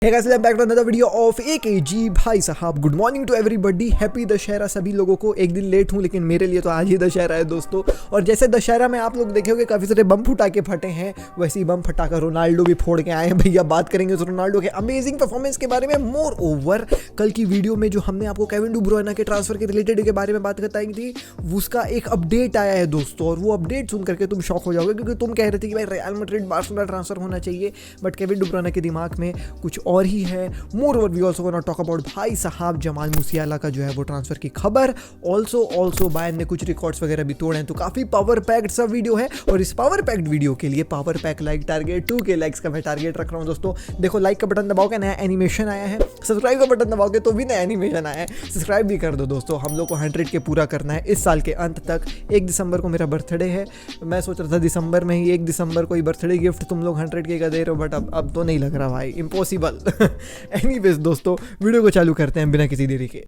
Hey guys, welcome back to another video of AKG भाई साहब। Good morning to everybody, happy Dussehra सभी लोगों को। एक दिन लेट हूँ लेकिन मेरे लिए तो आज ही दशहरा है दोस्तों। और जैसे दशहरा में आप लोग देखे होंगे काफ़ी सारे बम फटाके फटे हैं, वैसे ही बम फटाका रोनाल्डो भी फोड़ के आए हैं। भैया बात करेंगे उस रोनाल्डो के अमेजिंग परफॉर्मेंस के बारे में। मोर ओवर कल की वीडियो में जो हमने आपको केविन डी ब्रुयना के ट्रांसफर के रिलेटेड के बारे में बात बताई थी, उसका एक अपडेट आया है दोस्तों। और वो अपडेट सुन करके तुम शॉक हो जाओगे, क्योंकि तुम कह रहे थे कि भाई रियल मैड्रिड बार्सिलोना ट्रांसफर होना चाहिए, बट केविन डी ब्रुयना के दिमाग में कुछ और ही है। More we also gonna talk about भाई साहब जमाल मूसियाला का जो है वो ट्रांसफर की खबर। ऑल्सो बायर्न ने कुछ रिकॉर्ड्स वगैरह भी तोड़े हैं, तो काफी पावर पैक्ड सा वीडियो है। और इस पावर पैक्ड वीडियो के लिए power pack like target 2K likes का मैं टारगेट रख रहा हूँ दोस्तों। देखो लाइक का बटन दबाओगे, नया एनिमेशन आया है। सब्सक्राइब का बटन दबाओगे तो भी नया एनिमेशन आया है। सब्सक्राइब भी कर दो दोस्तों, हम लोग को 100K पूरा करना है इस साल के अंत तक। 1 दिसंबर को मेरा बर्थडे है। मैं सोच रहा था दिसंबर में ही 1 दिसंबर को ही बर्थडे गिफ्ट तुम लोग 100K का दे रहे हो, बट अब तो नहीं लग रहा भाई, इम्पॉसिबल। एनीवेज दोस्तों, वीडियो को चालू करते हैं बिना किसी देरी के।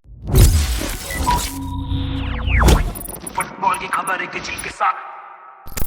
फुटबॉल की खबर एक झिल के साथ।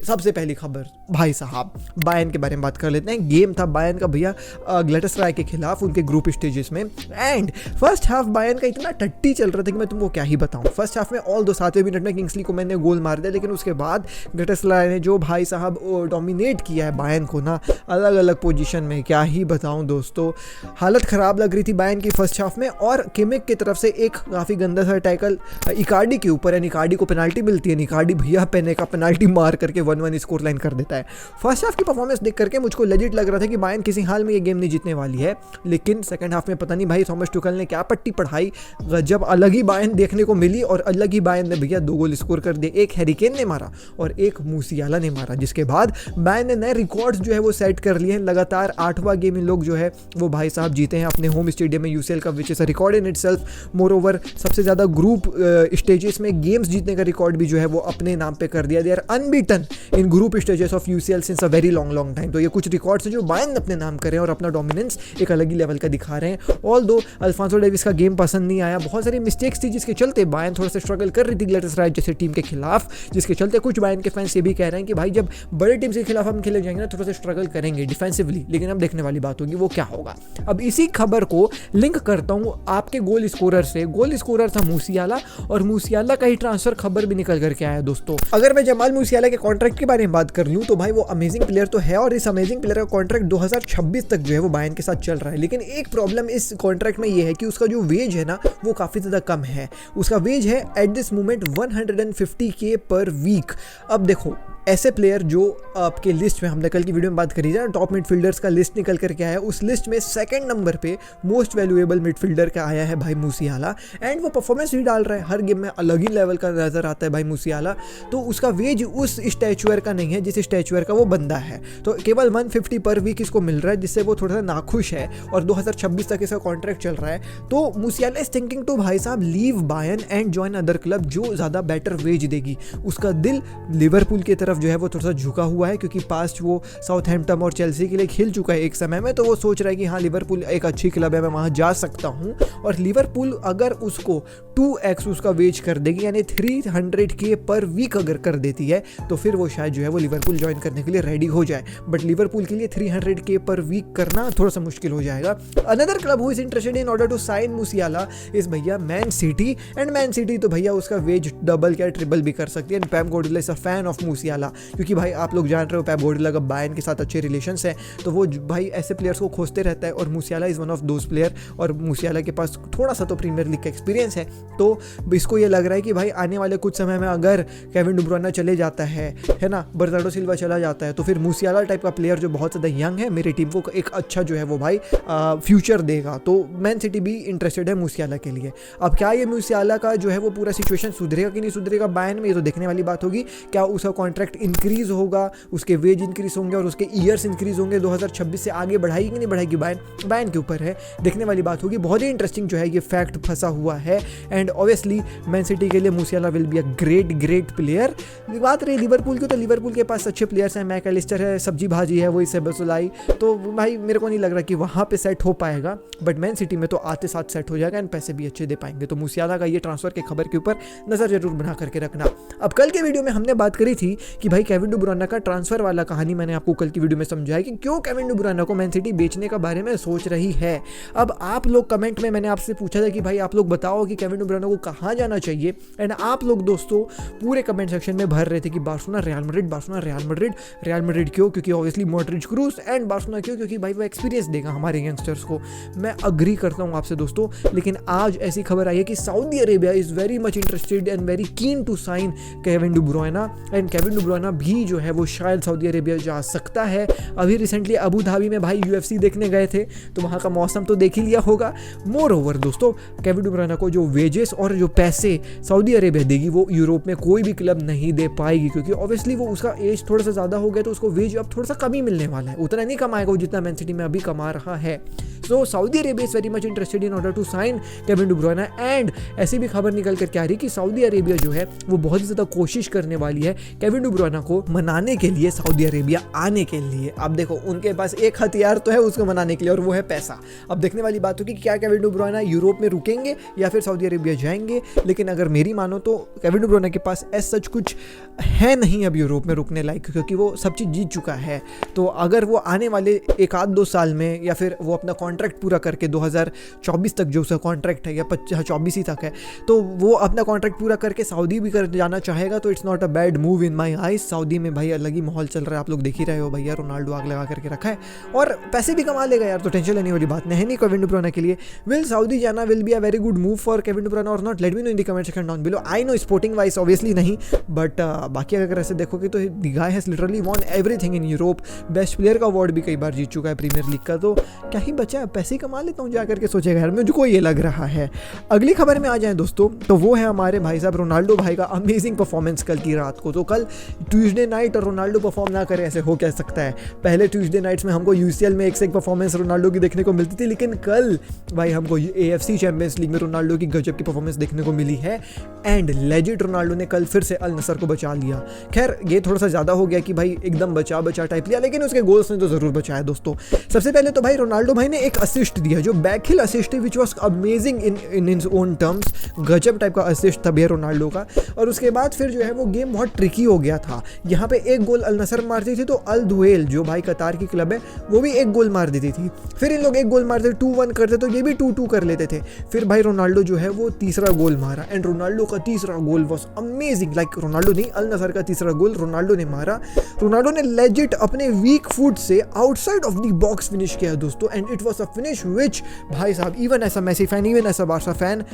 सबसे पहली खबर भाई साहब बायर्न के बारे में बात कर लेते हैं। गेम था बायर्न का भैया ग्लैटासराय के खिलाफ उनके ग्रुप स्टेजेस में। एंड फर्स्ट हाफ बायर्न का इतना टट्टी चल रहा था कि मैं तुमको क्या ही बताऊं। फर्स्ट हाफ में ऑल दो 7वें मिनट में किंग्सली को मैंने गोल मार दिया, लेकिन उसके बाद ग्लैटासराय ने जो भाई साहब डोमिनेट किया है बायर्न को ना, अलग अलग पोजीशन में, क्या ही बताऊं दोस्तों। हालत ख़राब लग रही थी बायर्न की फर्स्ट हाफ में। और किमिक की तरफ से एक काफ़ी गंदा सा टैकल इकार्डी के ऊपर है। इकार्डी को पेनाल्टी मिलती है, इकार्डी भैया पेने का पेनाल्टी मार करके 1-1 स्कोर लाइन कर देता है। फर्स्ट हाफ की परफॉर्मेंस देख करके मुझको लेजिट लग रहा था कि बायर्न किसी हाल में ये गेम नहीं जीतने वाली है। लेकिन सेकंड हाफ में पता नहीं भाई थॉमस टुखल ने क्या पट्टी पढ़ाई, जब अलग ही बायर्न देखने को मिली। और अलग ही बायर्न ने भैया 2 गोल स्कोर कर दिए। एक हैरी केन ने मारा और एक मूसियाला ने मारा, जिसके बाद बायर्न ने नए रिकॉर्ड्स जो है वो सेट कर लिए हैं। लगातार 8वां गेम इन लोग जो है वो भाई साहब जीते हैं अपने होम स्टेडियम में UCL का, which is a record in itself. More over सबसे ज़्यादा ग्रुप स्टेजेस में गेम्स जीतने का रिकॉर्ड भी जो है वो अपने नाम पे कर दिया। They are unbeaten in group stages of UCL since a very long time. तो ये कुछ रिकॉर्ड्स हैं जो बायर्न अपने नाम करें और अपना डोमिनेंस एक अलग ही लेवल का दिखा रहे हैं। ऑल्दो अल्फांसो डेविस का गेम पसंद नहीं आया, बहुत सारी मिस्टेक्स थी जिसके चलते बायर्न थोड़ा सा स्ट्रगल कर रही थी ग्लैटासराय जैसे टीम के खिलाफ, जिसके चलते कुछ बायर्न के फैंस ये भी कह रहे हैं कि भाई जब बड़े टीम के खिलाफ हम खेले जाएंगे ना, थोड़ा सा स्ट्रगल करेंगे डिफेंसिवली। लेकिन अब देखने वाली बात होगी वो क्या होगा। अब इसी खबर को लिंक करता हूँ आपके गोल स्कोरर से। गोल स्कोरर था मूसियाला, और मूसियाला का ही ट्रांसफर खबर भी निकल करके आया दोस्तों। अगर मैं जमाल मूसियाला के कॉन्ट्रैक्ट के बारे में बात कर लूँ तो भाई वो अमेजिंग प्लेयर तो है, और इस अमेजिंग प्लेयर का कॉन्ट्रैक्ट 2026 तक जो है वो बायर्न के साथ चल रहा है। लेकिन एक प्रॉब्लम इस कॉन्ट्रैक्ट में ये है कि उसका जो वेज है ना वो काफ़ी ज़्यादा कम है। उसका वेज है एट दिस मोमेंट 150K पर वीक। अब देखो ऐसे प्लेयर जो आपके लिस्ट में, हमने कल की वीडियो में बात करी है, टॉप मिडफील्डर्स का लिस्ट निकल करके आया है, उस लिस्ट में सेकंड नंबर पे मोस्ट वैल्यूएबल मिडफील्डर का आया है भाई मूसियाला। एंड वो परफॉर्मेंस भी डाल रहा है, हर गेम में अलग ही लेवल का नजर आता है भाई मूसियाला। तो उसका वेज उस स्टैचुअर का नहीं है जिस स्टैचुअर का वो बंदा है। तो केवल 150 पर वीक इसको मिल रहा है, जिससे वो थोड़ा सा नाखुश है। और 2026 तक इसका कॉन्ट्रैक्ट चल रहा है। तो मूसियाला इज थिंकिंग टू भाई साहब leave Bayern and join other club जो ज़्यादा बेटर वेज देगी। उसका दिल लिवरपूल की तरफ जो है वो थोड़ा सा झुका हुआ है, क्योंकि पास्ट वो साउथहैम्पटन और चेल्सी के लिए खेल चुका है एक समय में। तो वो सोच रहा है कि हाँ लिवरपूल एक अच्छी क्लब है, मैं वहाँ जा सकता हूँ। और लिवरपूल अगर उसको 2x उसका वेज कर देगी, यानी 300K पर वीक अगर कर देती है, तो फिर वो शायद जो है वो लिवरपूल ज्वाइन करने के लिए रेडी हो जाए। बट लिवरपूल के लिए 300K पर वीक करना थोड़ा सा मुश्किल हो जाएगा। Another club who is interested in order to sign Musiala is भैया Man City. And Man City तो भैया उसका वेज डबल क्या ट्रिपल भी कर सकती है। And Pep Guardiola is a fan of मूसियाला, क्योंकि भाई आप लोग जान रहे हो पेप गार्डियोला का बायर्न के साथ अच्छे रिलेशंस हैं। तो वो भाई ऐसे प्लेयर्स को खोजते रहता है, और मूसियाला is one of those player. और मूसियाला के पास थोड़ा सा तो प्रीमियर लीग का एक्सपीरियंस है। तो इसको ये लग रहा है कि भाई आने वाले कुछ समय में अगर केविन डी ब्रुयना चले जाता है ना, बर्नार्डो सिल्वा चला जाता है, तो फिर मूसियाला टाइप का प्लेयर जो बहुत ज़्यादा यंग है, मेरी टीम को एक अच्छा जो है वो भाई फ्यूचर देगा। तो मैन सिटी भी इंटरेस्टेड है मूसियाला के लिए। अब क्या ये मूसियाला का जो है वो पूरा सिचुएशन सुधरेगा कि नहीं सुधरेगा बायर्न में, ये तो देखने वाली बात होगी। क्या उसका कॉन्ट्रैक्ट इंक्रीज होगा, उसके वेज इंक्रीज होंगे और उसके ईयर्स इंक्रीज होंगे, 2026 से आगे बढ़ाएगी कि नहीं बढ़ाएगी बायर्न के ऊपर है, देखने वाली बात होगी। बहुत ही इंटरेस्टिंग जो है ये फैक्ट फंसा हुआ है। एंड ऑब्वियसली मैन सिटी के लिए मूसियाला will be a great player. बात रही लिवरपूल की, तो लिवरपूल के पास अच्छे प्लेयर्स हैं, मैकएलिस्टर है, सब्जी भाजी है, वही सेबसोलाई। तो भाई मेरे को नहीं लग रहा कि वहाँ पे सेट हो पाएगा, बट मैन सिटी में तो आते साथ सेट हो जाएगा एंड पैसे भी अच्छे दे पाएंगे। तो मूसियाला का ये ट्रांसफर के खबर के ऊपर नज़र जरूर बना करके रखना। अब कल के वीडियो में हमने बात करी थी कि कि भाई केविन डी ब्रुयने का ट्रांसफर वाला कहानी मैंने आपको कल की वीडियो में समझाया कि क्यों केविन डी ब्रुयने को मैन सिटी बेचने का बारे में सोच रही है। अब आप लोग कमेंट में मैंने आपसे पूछा था कि भाई आप लोग बताओ कि केविन डी ब्रुयने को कहाँ जाना चाहिए, एंड आप लोग दोस्तों पूरे कमेंट सेक्शन में भर रहे थे कि Barcelona real Madrid, Barcelona real Madrid. Real Madrid क्यों? क्योंकि ऑब्वियसली मॉड्रिच क्रूस, एंड बार्सिलोना क्यों? क्योंकि भाई वो एक्सपीरियंस देगा हमारे यंगस्टर्स को। मैं अग्री करता हूँ आपसे दोस्तों, लेकिन आज ऐसी खबर आई है कि Saudi Arabia is very much interested and very keen to sign Kevin De Bruyne, and Kevin De Bruyne भी जो है वो शायद सऊदी अरेबिया जा सकता है। अभी रिसेंटली अबू धाबी में भाई UFC देखने गए थे, तो वहाँ का मौसम तो देख ही लिया होगा। मोर ओवर दोस्तों, केविन डी ब्रुयने को जो वेजेस और जो पैसे सऊदी अरेबिया देगी वो यूरोप में कोई भी क्लब नहीं दे पाएगी, क्योंकि ऑब्वियसली वो उसका एज थोड़ा सा ज़्यादा हो गया, तो उसको वेज अब थोड़ा सा कम ही मिलने वाला है, उतना नहीं कमाएगा वो जितना मैन सिटी में अभी कमा रहा है। So Saudi Arabia is very much interested in order to sign Kevin De Bruyne, and ऐसी भी खबर निकल कर क्या रही कि सऊदी अरेबिया जो है वो बहुत ही ज़्यादा कोशिश करने वाली है केविन डी ब्रुयने को मनाने के लिए सऊदी अरेबिया आने के लिए। अब देखो उनके पास एक हथियार तो है उसको मनाने के लिए, और वो है पैसा। अब देखने वाली बात होगी कि क्या केविन डी ब्रुयने यूरोप में रुकेंगे या फिर सऊदी अरेबिया जाएंगे, लेकिन अगर मेरी मानो तो केविन डी ब्रुयने के पास ऐसा सच कुछ है नहीं अब यूरोप में रुकने लायक, क्योंकि वो सब चीज़ जीत चुका है। तो अगर वो आने वाले एक आध 2 साल में या फिर वो अपना कॉन्ट्रैक्ट पूरा करके 2024 तक जो उसका कॉन्ट्रैक्ट है या 24 ही तक है, तो वो अपना कॉन्ट्रैक्ट पूरा करके सऊदी भी कर जाना चाहेगा, तो it's not a bad move in my eyes. Saudi में भाई अलग ही माहौल चल रहा है, आप लोग देख ही रहे हो भैया, रोनाल्डो आग लगा करके रखा है और पैसे भी कमा लेगा यार, तो टेंशन लेने वाली बात नहीं है नहीं केविन डी ब्रुयने के लिए। विल सऊदी जाना will be a very good move for Kevin De Bruyne or not? Let me know in the comment section down below. I know sporting wise obviously नहीं, but बाकी अगर ऐसे देखोगे तो the guy has literally won everything in Europe. Best player का award भी कई बार जीत चुका है प्रीमियर लीग का, तो क्या ही बचा है, पैसे ही कमा लेता हूँ जाकर के, सोचेगा यार मुझको ये लग रहा है। अगली खबर में आ जाए दोस्तों, तो वो है हमारे भाई साहब रोनाल्डो भाई का अमेजिंग परफॉर्मेंस कल की रात को। तो कल ट्यूसडे नाइट और रोनाल्डो परफॉर्म ना करे ऐसे हो क्या सकता है। पहले ट्यूसडे नाइट्स में हमको UCL में एक से एक परफॉर्मेंस रोनाल्डो की देखने को मिलती थी, लेकिन कल भाई हमको AFC चैंपियंस लीग में रोनाल्डो की गजब की परफॉर्मेंस देखने को मिली है, एंड लेजेंड रोनाल्डो ने कल फिर से अल नसर को बचा लिया। खैर ये थोड़ा सा ज़्यादा हो गया कि भाई एकदम बचा टाइप लिया, लेकिन उसके गोल्स ने तो ज़रूर बचाया दोस्तों। सबसे पहले तो भाई रोनाल्डो भाई ने एक असिस्ट दिया जो बैकहिल असिस्ट है, which was amazing in his own terms. गजब टाइप का असिस्ट था भैया रोनाल्डो का। और उसके बाद फिर जो है वो गेम बहुत ट्रिकी हो गया था। यहाँ पे एक गोल अल नसर मारती थी, तो अल दुहेल जो भाई कतार की क्लब है वो भी एक गोल मार देती थी, फिर इन लोग एक गोल मारते 2-1 करते, तो ये भी 2-2 कर लेते थे। फिर भाई रोनाल्डो जो है वो तीसरा गोल मारा, एंड रोनाल्डो का तीसरा goal was amazing. Like Ronaldo नहीं, अल नसर का तीसरा गोल रोनाल्डो ने मारा। रोनाल्डो ने लेजिट अपने वीक फुट से outside of the box finish किया दोस्तों, and it was a finish which भाई साहब even as a Messi fan, even as a Barca fan,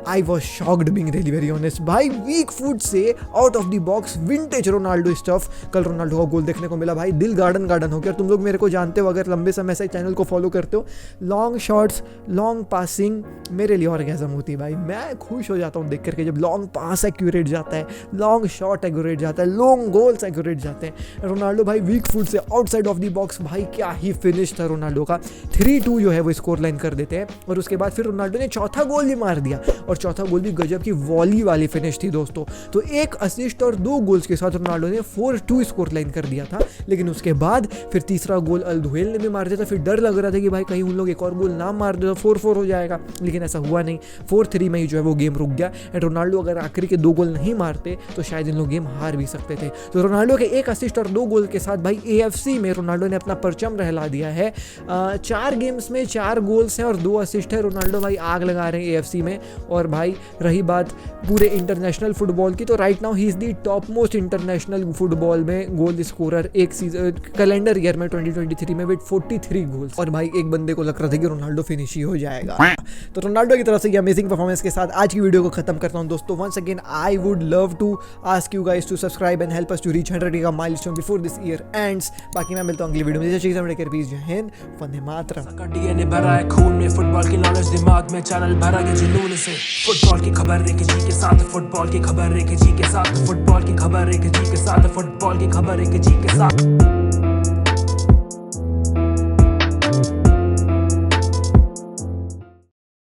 I was shocked being really very honest. भाई weak foot से out of the box vintage Ronaldo stuff. कल Ronaldo का goal देखने को मिला भाई, दिल गार्डन हो गया। तुम लोग मेरे को जानते हो, अगर लंबे समय से चैनल को फॉलो करते हो, लॉन्ग शॉट्स लॉन्ग पासिंग मेरे लिए ऑर्गेज़म होती है भाई। मैं खुश हो जाता हूँ देख करके जब लॉन्ग पास एक्यूरेट जाता है, लॉन्ग शॉट एक्यूरेट जाता है, लॉन्ग गोल्स एक्यूरेट जाते हैं। रोनाल्डो भाई वीक फुट से आउटसाइड ऑफ द बॉक्स, भाई क्या ही फिनिश था रोनाल्डो का। 3-2 जो है वो स्कोर लाइन कर देते हैं, और उसके बाद फिर रोनाल्डो ने चौथा गोल भी मार दिया, और चौथा गोल भी गजब की वॉली वाली फिनिश थी दोस्तों। तो एक असिस्ट और 2 गोल्स के साथ रोनाल्डो ने 4-2 स्कोर लाइन कर दिया था। लेकिन उसके बाद फिर तीसरा गोल अल दुहेल ने भी मार दिया था। फिर डर लग रहा था कि भाई कहीं उन लोग एक और गोल ना मार दे तो 4-4 हो जाएगा, लेकिन ऐसा हुआ नहीं। 4-3 में ही जो है वो गेम रुक गया, एंड रोनाल्डो अगर आखिरी के 2 गोल नहीं मारते तो शायद इन लोग गेम हार भी सकते थे। तो रोनाल्डो के एक असिस्ट और 2 गोल के साथ भाई AFC में रोनाल्डो ने अपना परचम रहला दिया है। 4 गेम्स में 4 गोल्स हैं और 2 असिस्ट है। रोनाल्डो भाई आग लगा रहे हैं AFC में। और भाई रही बात पूरे इंटरनेशनल फुटबॉल की, तो right now he is the top most international football में गोल स्कोरर एक सीजन कैलेंडर ईयर में 2023 में विद 43 गोल्स। और भाई एक बंदे को लग रहा था कि रोनाल्डो फिनिश ही हो जाएगा। तो रोनाल्डो की तरफ से ये अमेजिंग परफॉर्मेंस के साथ आज की वीडियो को खत्म करता हूं दोस्तों। Once again I would love to ask you guys to subscribe and help us to reach 100 का milestone before this year ends. बाकी मैं मिलता हूं अगली वीडियो में। जय हिंद, वंदे मातरम। डीएनए भरा है खून में, फुटबॉल की नॉलेज दिमाग में, चैनल भरा के जुनून से। फुटबॉल की खबर एक जी के साथ, फुटबॉल की खबर एक जी के साथ, फुटबॉल की खबर एक जी के साथ, फुटबॉल की खबर एक जी के साथ।